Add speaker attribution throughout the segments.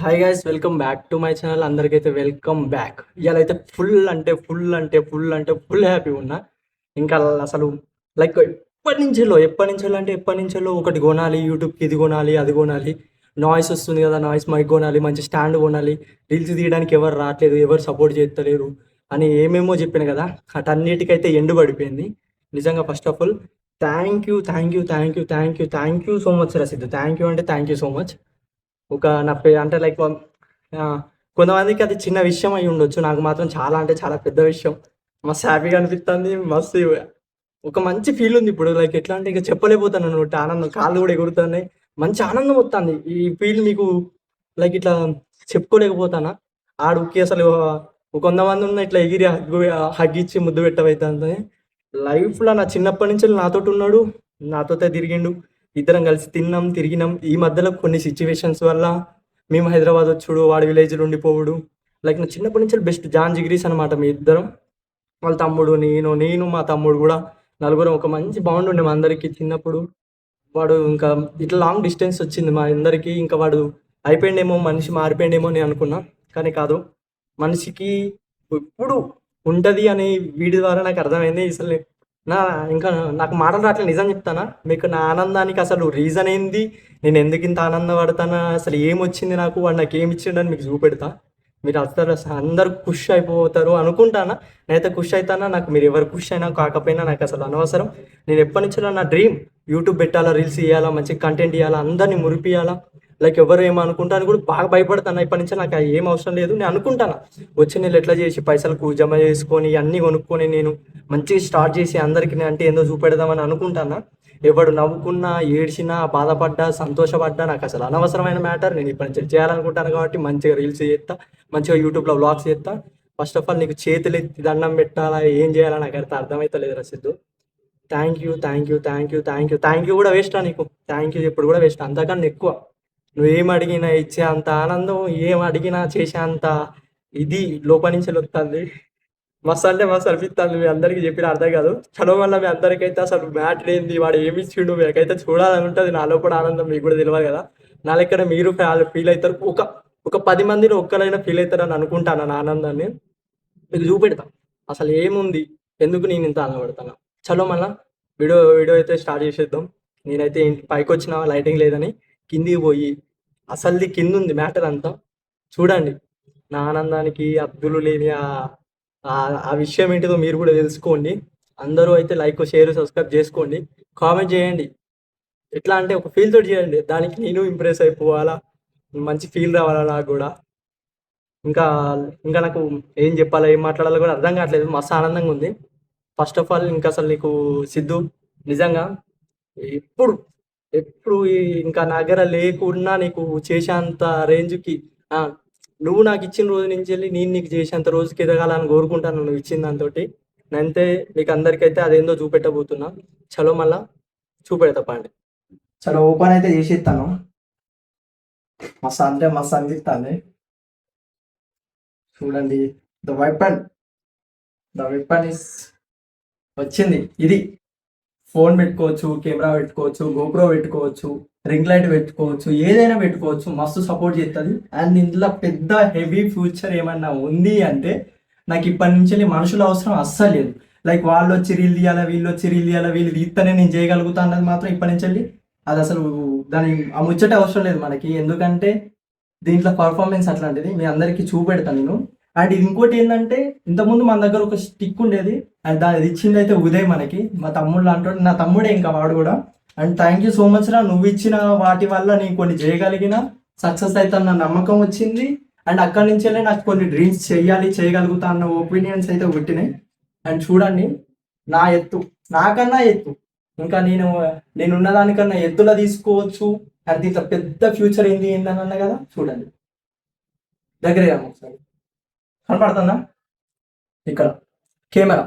Speaker 1: Hi guys, welcome back to my channel. అందరికైతే welcome back. ఇవాళ అయితే ఫుల్ హ్యాపీ ఉన్నా. ఇంకా అసలు లైక్ ఎప్పటి నుంచో ఒకటి కొనాలి, యూట్యూబ్కి ఇది కొనాలి అది కొనాలి, నాయిస్ వస్తుంది కదా, నాయిస్ మైక్ కొనాలి, మంచి స్టాండ్ కొనాలి, రీల్స్ తీయడానికి ఎవరు రావట్లేదు, ఎవరు సపోర్ట్ చేస్తలేరు అని ఏమేమో చెప్పాను కదా. అటన్నిటికైతే ఎండు పడిపోయింది. నిజంగా first of all thank you so much Rashid. Thank you so much. ఒక నా అంటే లైక్ కొంతమందికి అది చిన్న విషయం అయి ఉండొచ్చు. నాకు మాత్రం చాలా అంటే చాలా పెద్ద విషయం. మస్తు హ్యాపీగా అనిపిస్తుంది. మస్తు ఒక మంచి ఫీల్ ఉంది ఇప్పుడు. లైక్ ఎట్లా అంటే ఇక చెప్పలేకపోతాను అన్నమాట. ఆనందం కాళ్ళు కూడా ఎగురుతున్నాయి. మంచి ఆనందం వస్తుంది. ఈ ఫీల్ మీకు లైక్ ఇట్లా చెప్పుకోలేకపోతానా. ఆడుకి అసలు ఒక 100 మంది ఉన్న ఇట్లా ఎగిరి హగ్గిచ్చి ముద్దు పెట్టబోతుంది. లైఫ్లో నా చిన్నప్పటి నుంచి నాతోటి ఉన్నాడు, నాతోటే తిరిగిండు. ఇద్దరం కలిసి తిన్నాం, తిరిగినాం. ఈ మధ్యలో కొన్ని సిచ్యువేషన్స్ వల్ల మేము హైదరాబాద్ వచ్చుడు, వాడి విలేజ్లో ఉండిపోవుడు. లైక్ నా చిన్నప్పటి నుంచి బెస్ట్ జాన్ జిగ్రీస్ అనమాట. మీ ఇద్దరం, వాళ్ళ తమ్ముడు, నేను మా తమ్ముడు కూడా నలుగురం ఒక మంచి బాండ్ ఉండే మా అందరికి చిన్నప్పుడు. వాడు ఇంకా ఇట్లా లాంగ్ డిస్టెన్స్ వచ్చింది మా అందరికీ. ఇంకా వాడు అయిపోయిండేమో, మనిషి మారిపోయిండేమో అని అనుకున్నా. కానీ కాదు, మనిషికి ఎప్పుడు ఉంటుంది అని వీడి ద్వారా నాకు అర్థమైంది. అసలు నా ఇంకా నాకు మాటలు రావట్లేదు. నిజం చెప్తానా మీకు, నా ఆనందానికి అసలు రీజన్ ఏంది, నేను ఎందుకు ఇంత ఆనందపడతానా, అసలు ఏమొచ్చింది నాకు, వాడు నాకు ఏమి ఇచ్చిండని మీకు చూపెడతా. మీరు అసలు అందరు ఖుష్ అయిపోతారు అనుకుంటానా. నేనైతే ఖుష్ అవుతానా. నాకు మీరు ఎవరు ఖుష్ అయినా కాకపోయినా నాకు అసలు అనవసరం. నేను ఎప్పటి నుంచో నా డ్రీమ్ యూట్యూబ్ పెట్టాలా, రీల్స్ చేయాలా, మంచి కంటెంట్ ఇవ్వాలా, అందరినీ మురిపియాలా. లైక్ ఎవరు ఏమనుకుంటాను కూడా బాగా భయపడతాను. ఇప్పటి నుంచి నాకు ఏం అవసరం లేదు. నేను అనుకుంటాను వచ్చి నేను ఎట్లా చేసి పైసలకు జమ చేసుకొని అన్నీ కొనుక్కొని నేను మంచిగా స్టార్ట్ చేసి అందరికీ నేను అంటే ఏందో చూపెడదామని అనుకుంటానా. ఎవడు నవ్వుకున్నా, ఏడ్చినా, బాధపడ్డా, సంతోషపడ్డా నాకు అసలు అనవసరమైన మ్యాటర్. నేను ఇప్పటి నుంచి చేయాలనుకుంటాను కాబట్టి మంచిగా రీల్స్ చేస్తా, మంచిగా యూట్యూబ్లో వ్లాగ్స్ చేస్తా. ఫస్ట్ ఆఫ్ ఆల్ నీకు చేతులు ఎత్తి దండం పెట్టాలా, ఏం చేయాలా నాకు అయితే అర్థమవుతలేదు రసిద్దు. థ్యాంక్ యూ కూడా వేస్టా నీకు. థ్యాంక్ యూ ఇప్పుడు కూడా వేస్ట్. అంతకన్నా ఎక్కువ నువ్వేం అడిగినా ఇచ్చే అంత ఆనందం, ఏం అడిగినా చేసే అంత ఇది లోపల నుంచి వస్తుంది. మస్తు అంటే మస్తు అనిపిస్తుంది. మీ అందరికీ చెప్పిన అర్థం కాదు. చదవడం వల్ల మీ అందరికైతే అసలు మ్యాటర్ ఏంది, వాడు ఏమి ఇచ్చిండు మీకైతే చూడాలని ఉంటుంది. నాలో కూడా ఆనందం మీకు కూడా తెలియదు కదా. నా లెక్కన మీరు ఫీల్ అవుతారు. ఒక ఒక 10 మందిని ఒక్కరైనా ఫీల్ అవుతారని అనుకుంటాను నా ఆనందాన్ని. మీకు చూపెడతా అసలు ఏముంది, ఎందుకు నేను ఇంత ఆనందపడతాను. చలో మళ్ళా వీడియో వీడియో అయితే స్టార్ట్ చేసేద్దాం. నేనైతే పైకి వచ్చిన లైటింగ్ లేదని కిందికి పోయి అసలుది కింద ఉంది మ్యాటర్ అంతా చూడండి. నా ఆనందానికి అద్దులు లేని ఆ విషయం ఏంటిదో మీరు కూడా తెలుసుకోండి. అందరూ అయితే లైక్, షేర్, సబ్స్క్రైబ్ చేసుకోండి, కామెంట్ చేయండి. ఎట్లా అంటే ఒక ఫీల్ తోటి చేయండి. దానికి నేను ఇంప్రెస్ అయిపోవాలా, మంచి ఫీల్ రావాలా నాకు కూడా. ఇంకా ఇంకా నాకు ఏం చెప్పాలో, ఏం మాట్లాడాలో కూడా అర్థం కావట్లేదు. మస్తు ఆనందంగా ఉంది. ఫస్ట్ ఆఫ్ ఆల్ ఇంకా అసలు నీకు సిద్ధు, నిజంగా ఎప్పుడు ఎప్పుడు ఇంకా నా దగ్గర లేకున్నా నీకు చేసేంత రేంజ్కి నువ్వు నాకు ఇచ్చిన రోజు నుంచి వెళ్ళి నేను నీకు చేసేంత రోజుకి ఎదగాలని కోరుకుంటాను. నువ్వు ఇచ్చిన దాంతో నేనంతే మీకు అందరికైతే అదేందో చూపెట్టబోతున్నా. చలో మళ్ళా చూపెడతా పండి. చలో ఓపెన్ అయితే చేసేస్తాను. మస్తు అంటే మస్తు అనిపిస్తుంది. చూడండి, ద వెపన్ ఇస్ వచ్చింది. ఇది ఫోన్ పెట్టుకోవచ్చు, కెమెరా పెట్టుకోవచ్చు, గోప్రో పెట్టుకోవచ్చు, రింగ్ లైట్ పెట్టుకోవచ్చు, ఏదైనా పెట్టుకోవచ్చు. మస్తు సపోర్ట్ చేస్తుంది. అండ్ ఇందులో పెద్ద హెవీ ఫ్యూచర్ ఏమన్నా ఉంది అంటే నాకు ఇప్పటి నుంచి మనుషుల అవసరం అస్సలు లేదు. లైక్ వాళ్ళు వచ్చి రీల్ తీయాలా, వీళ్ళు వచ్చి రీల్ తీయాలా, వీళ్ళు తీస్తేనే నేను చేయగలుగుతా అన్నది మాత్రం ఇప్పటి నుంచి అది అసలు దాని ఆ ముచ్చట అవసరం లేదు మనకి. ఎందుకంటే దీంట్లో పర్ఫార్మెన్స్ అట్లాంటిది మీ అందరికీ చూపెడతాను నేను. అండ్ ఇది ఇంకోటి ఏంటంటే, ఇంతకుముందు మన దగ్గర ఒక స్టిక్ ఉండేది. అండ్ దాని ఇచ్చింది అయితే ఉదయ్ మనకి, మా తమ్ముడు అంటాడు, నా తమ్ముడే ఇంకా వాడు కూడా. And thank you so much రా, నువ్వు ఇచ్చిన వాటి వల్ల నేను కొన్ని చేయగలిగిన, సక్సెస్ అయితే అన్న నమ్మకం వచ్చింది. అండ్ అక్కడి నుంచి నాకు కొన్ని డ్రీమ్స్ చేయగలుగుతా అన్న ఒపీనియన్స్ అయితే పుట్టినాయి. అండ్ చూడండి, నా ఎత్తు నాకన్నా ఎత్తు ఇంకా నేనున్న దానికన్నా ఎత్తులా తీసుకోవచ్చు. అండ్ దీంట్లో పెద్ద ఫ్యూచర్ ఏంది ఏందని అన్న కదా. చూడండి, దగ్గరే ఒకసారి కనపడుతుందా ఇక్కడ కెమెరా.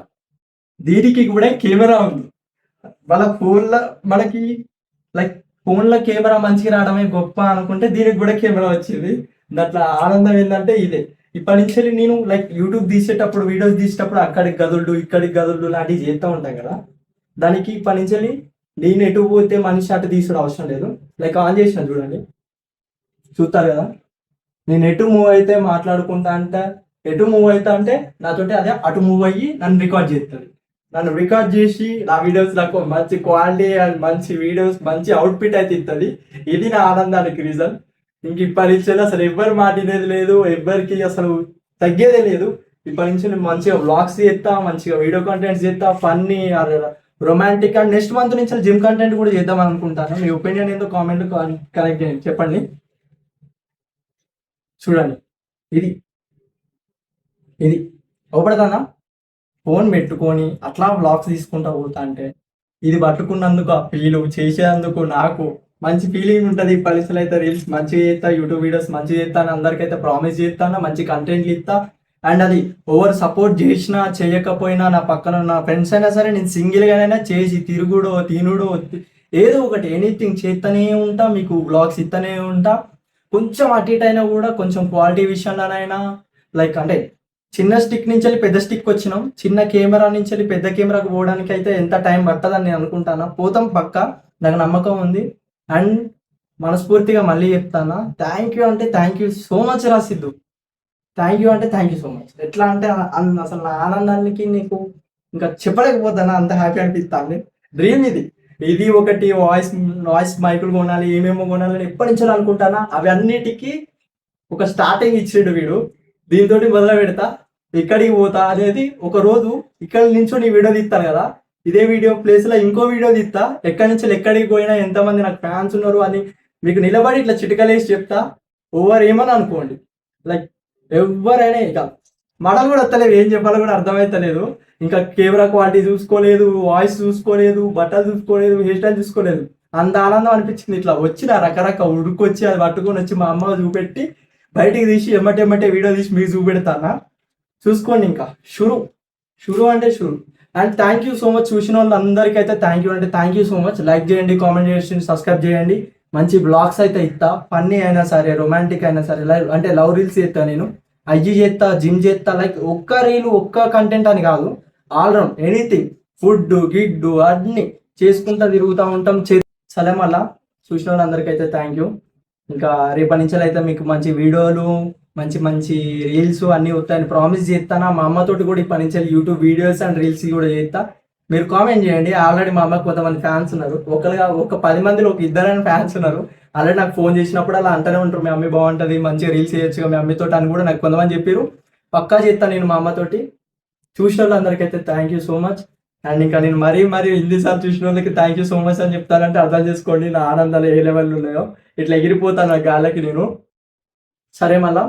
Speaker 1: దీనికి కూడా కెమెరా ఉంది. వాళ్ళ ఫోన్లో మనకి లైక్ ఫోన్లో కెమెరా మంచిగా రావడమే గొప్ప అనుకుంటే దీనికి కూడా కెమెరా వచ్చింది. దాంట్లో ఆనందం ఏంటంటే ఇదే. ఇప్పటి నుంచి నేను లైక్ యూట్యూబ్ తీసేటప్పుడు, వీడియోస్ తీసేటప్పుడు అక్కడికి గదులు ఇక్కడికి గదులు లాంటివి చేస్తూ ఉంటాను కదా. దానికి ఇప్పటి నుంచి నేను ఎటు పోతే మనిషి అటు తీసుడు అవసరం లేదు. లైక్ ఆన్ చేసిన చూడండి, చూస్తారు కదా. నేను ఎటు మూవ్ అయితే మాట్లాడుకుంటా అంటే ఎటు మూవ్ అవుతా అంటే నాతోటి అదే అటు మూవ్ అయ్యి నన్ను రికార్డ్ చేస్తుంది. నన్ను రికార్డ్ చేసి నా వీడియోస్ నాకు మంచి క్వాలిటీ అండ్ మంచి వీడియోస్ మంచి అవుట్ఫిట్ అయితే ఇస్తుంది. ఇది నా ఆనందానికి రీజన్. ఇంక ఇప్పటి నుంచి అసలు ఎవ్వరు మాటినేది లేదు, ఎవ్వరికి అసలు తగ్గేదే లేదు. ఇప్పటి నుంచి నేను మంచిగా వ్లాగ్స్ చేస్తా, మంచిగా వీడియో కంటెంట్స్ చేస్తా, funny romantic and next month నుంచి జిమ్ కంటెంట్ కూడా చేద్దాం అనుకుంటాను. మీ ఒపీనియన్ ఏందో కామెంట్ కనెక్ట్ చేయండి, చెప్పండి. చూడండి, ఇది ఇది అవపడతానా ఫోన్ పెట్టుకొని అట్లా వ్లాగ్స్ తీసుకుంటా పోతా అంటే ఇది పట్టుకున్నందుకు ఆ ఫీలు చేసేందుకు నాకు మంచి ఫీలింగ్ ఉంటుంది. పరిస్థితులు అయితే రీల్స్ మంచిగా చేస్తా, యూట్యూబ్ వీడియోస్ మంచిగా చేస్తాను, అందరికైతే ప్రామిస్ చేస్తాను, మంచి కంటెంట్లు ఇస్తా. అండ్ అది ఓవర్ సపోర్ట్ చేసినా చేయకపోయినా నా పక్కన నా ఫ్రెండ్స్ అయినా సరే నేను సింగిల్గానైనా చేసి తిరుగుడో తినుడో ఏదో ఒకటి ఎనీథింగ్ చేస్తూనే ఉంటా, మీకు బ్లాగ్స్ ఇస్తూనే ఉంటా. కొంచెం అటు ఇటు అయినా కూడా కొంచెం క్వాలిటీ విషయంలోనైనా లైక్ అంటే చిన్న స్టిక్ నుంచి వెళ్ళి పెద్ద స్టిక్ వచ్చినాం, చిన్న కెమెరా నుంచి వెళ్ళి పెద్ద కెమెరాకు పోవడానికి అయితే ఎంత టైం పట్టదని నేను అనుకుంటాను. పోతాం పక్క, నాకు నమ్మకం ఉంది. అండ్ మనస్ఫూర్తిగా మళ్ళీ చెప్తాను, థ్యాంక్ యూ అంటే థ్యాంక్ యూ సో మచ్ రా సిద్ధు. థ్యాంక్ యూ అంటే థ్యాంక్ యూ సో మచ్. ఎట్లా అంటే అసలు నా ఆనందానికి నీకు ఇంకా చెప్పలేకపోతాను, అంత హ్యాపీ అనిపిస్తుంది. డ్రీమ్ ఇది. ఇది ఒకటి వాయిస్ వాయిస్ మైకులు కొనాలి, ఏమేమో కొనాలని ఎప్పటి నుంచో అనుకుంటానా. అవి అన్నిటికీ ఒక స్టార్టింగ్ ఇచ్చిండు వీడు. దీంతో మొదలు పెడతా, ఎక్కడికి పోతా అనేది. ఒక రోజు ఇక్కడ నుంచో నీ వీడియో తీస్తాను కదా, ఇదే వీడియో ప్లేస్ లో ఇంకో వీడియో తీస్తా, ఎక్కడి నుంచి ఎక్కడికి పోయినా ఎంతమంది నాకు ఫ్యాన్స్ ఉన్నారు అని మీకు నిలబడి ఇట్లా చిటికలేసి చెప్తా. ఓవర్ ఏమని అనుకోండి, లైక్ ఎవరైనా ఇక మాటలు కూడా వస్తలేవు, ఏం చెప్పాలో కూడా అర్థమవుతలేదు. ఇంకా కెమెరా క్వాలిటీ చూసుకోలేదు, వాయిస్ చూసుకోలేదు, బట్టలు చూసుకోలేదు, హెయిర్ స్టైల్ చూసుకోలేదు. అంత ఆనందం అనిపించింది. ఇట్లా వచ్చిన రకరకాల ఉడుకొచ్చి అది పట్టుకొని వచ్చి మా అమ్మ చూపెట్టి బయటికి తీసి ఎమ్మటెమ్మటే వీడియో తీసి మీకు చూపెడతానా, చూసుకోండి. ఇంకా షురు అంటే షురు. And thank you so much. చూసిన వాళ్ళందరికీ అయితే థ్యాంక్ యూ అంటే thank you so much. Like చేయండి, కామెంట్ చేయండి, సబ్స్క్రైబ్ చేయండి. మంచి బ్లాగ్స్ అయితే ఇస్తా, ఫన్నీ అయినా సరే, రొమాంటిక్ అయినా సరే, అంటే లవ్ రీల్స్ చేస్తా, నేను ఐజీ చేస్తా, జిమ్ చేస్తా. లైక్ ఒక్క రీలు ఒక్క కంటెంట్ అని కాదు, ఆల్రౌండ్ ఎనీథింగ్, ఫుడ్ గిడ్డు అన్ని చేసుకుంటా తిరుగుతూ ఉంటాం. సరే, మళ్ళా చూసిన వాళ్ళందరికీ అయితే థ్యాంక్ యూ. ఇంకా రేపటి నుంచి అయితే మీకు మంచి వీడియోలు, మంచి మంచి రీల్స్ అన్నీ వస్తాయని ప్రామిస్ చేస్తాను. మా అమ్మతోటి కూడా ఇప్పటి నుంచి యూట్యూబ్ వీడియోస్ అండ్ రీల్స్ కూడా చేస్తా. మీరు కామెంట్ చేయండి. ఆల్రెడీ మా అమ్మకి కొంతమంది ఫ్యాన్స్ ఉన్నారు, ఒక 10 మందిలో ఒక 2 ఫ్యాన్స్ ఉన్నారు. ఆల్రెడీ నాకు ఫోన్ చేసినప్పుడు అలా అంటూనే ఉంటారు, మీ అమ్మ బాగుంటుంది, మంచిగా రీల్స్ చేయొచ్చు మీ అమ్మతో అని కూడా నాకు కొంతమంది చెప్పారు. పక్కా చేస్తాను నేను మా అమ్మతోటి. చూసిన వాళ్ళందరికైతే thank you so much. And ఇంకా నేను మరీ ఇన్నిసార్లు చూసిన వాళ్ళకి థ్యాంక్ యూ సో మచ్ అని చెప్తానంటే అర్థం చేసుకోండి నా ఆనందాలు ఏ లెవెల్లో ఉన్నాయో. ఇట్లా ఎగిరిపోతాను ఆ గాలకి నేను. సరే, మళ్ళా